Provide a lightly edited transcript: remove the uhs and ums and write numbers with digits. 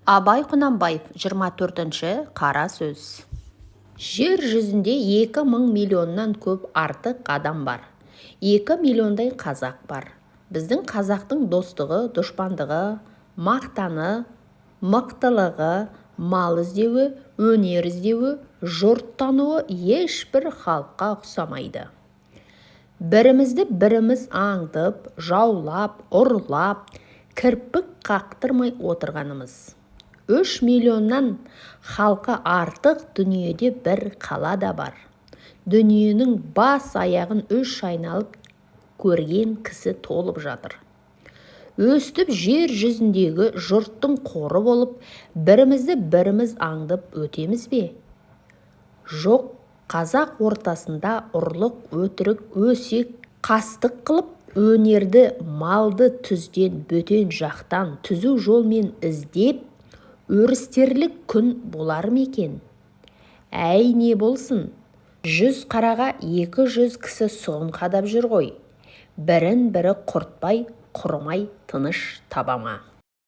Абай Құнанбаев, 24-ші қара сөз. Жер жүзінде 2.000 миллионнан көп артық адам бар. 2 миллиондай қазақ бар. Біздің қазақтың достығы, дұшпандығы, мақтаны, мықтылығы, мал іздеуі, өнер іздеуі, жұрт тануы ешбір халыққа ұқсамайды. Бірімізді біріміз аңдып, жаулап, ұрлап, кірпік қақтырмай отырғанымыз. 3 миллионнан халқы артық дүниеде бір қала да бар. Дүниенің бас аяғын 3 айналып көрген кісі толып жатыр. Өстіп жер жүзіндегі жұрттың қоры болып, бірімізді біріміз аңдып өтеміз бе? Жоқ, қазақ ортасында ұрлық, өтірік, өсек, қастық қылып, өнерді, малды түзден, бөтен жақтан түзу жолмен іздеп, өрістерлік күн болар ма екен? Әй, не болсын? 100 қараға 200 кісі сұғын қадап жүр ғой. Бірін бірі құртпай, құрымай тыныш табама.